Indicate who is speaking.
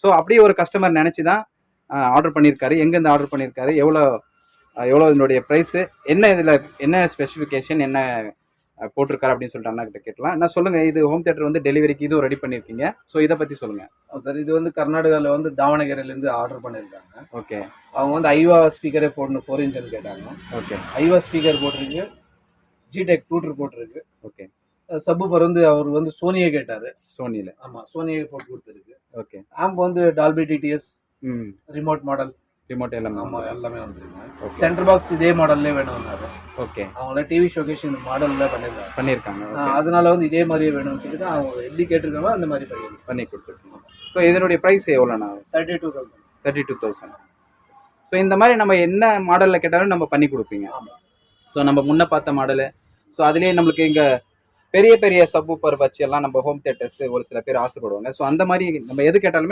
Speaker 1: So அப்படியே ஒரு customer நினச்சி தான் ஆர்டர் பண்ணியிருக்காரு. எங்கேருந்து ஆர்டர் பண்ணியிருக்காரு, எவ்வளோ இதனுடைய ப்ரைஸு, இதில் என்ன ஸ்பெசிஃபிகேஷன், என்ன போட்டிருக்காரு அப்படின்னு சொல்லிட்டு அண்ணா கிட்ட கேட்கலாம். என்ன சொல்லுங்கள், இது ஹோம் தியேட்டர் வந்து டெலிவரிக்கு இதுவும் ரெடி பண்ணியிருக்கீங்க. ஸோ இதை பற்றி சொல்லுங்கள்.
Speaker 2: சார், இது வந்து கர்நாடகாவில் வந்து தாவணகிரிலேருந்து ஆர்டர் பண்ணியிருக்காங்க.
Speaker 1: ஓகே.
Speaker 2: அவங்க வந்து ஐவா ஸ்பீக்கரே போடணும் 4 இன்ச்சுன்னு கேட்டாங்க.
Speaker 1: ஓகே.
Speaker 2: ஐவா ஸ்பீக்கர் போட்டிருக்கு, ஜிடெக் டூட்டர் போட்டிருக்கு.
Speaker 1: ஓகே.
Speaker 2: சப்பூஃபர் வந்து அவர் வந்து சோனியே கேட்டார்.
Speaker 1: சோனியில்?
Speaker 2: ஆமாம், சோனியே போட்டு கொடுத்துருக்கு.
Speaker 1: ஓகே.
Speaker 2: ஆம்ப் வந்து Dolby TDS remote model,
Speaker 1: remote எல்லாமே.
Speaker 2: ஆமாம், எல்லாமே வந்துருக்கு. சென்டர் பாக்ஸ் இதே மாடல்லே வேணும்னாரு.
Speaker 1: ஓகே.
Speaker 2: அவங்கள டிவி ஷோகேஷ் இந்த மாடலில் பண்ணியிருக்காங்க. அதனால வந்து இதே மாதிரியே வேணும்னு சொல்லிட்டு அவங்க எப்படி கேட்டிருக்காங்களோ அந்த மாதிரி பண்ணி கொடுத்துருக்கோம்.
Speaker 1: ஸோ இதனுடைய ப்ரைஸ் எவ்வளோண்ணா?
Speaker 2: 32,000.
Speaker 1: ஸோ இந்த மாதிரி நம்ம என்ன மாடலில் கேட்டாலும் நம்ம பண்ணி கொடுப்பீங்க.
Speaker 2: ஆமாம்.
Speaker 1: ஸோ நம்ம முன்ன பார்த்த மாடலு, ஸோ அதுலேயே நம்மளுக்கு இங்கே பெரிய பெரிய சப் ஊப்பர் வச்சு எல்லாம் நம்ம ஹோம் தியேட்டர்ஸ் ஒரு சில பேர் ஆசைப்படுவாங்க. ஸோ அந்த மாதிரி நம்ம எது கேட்டாலுமே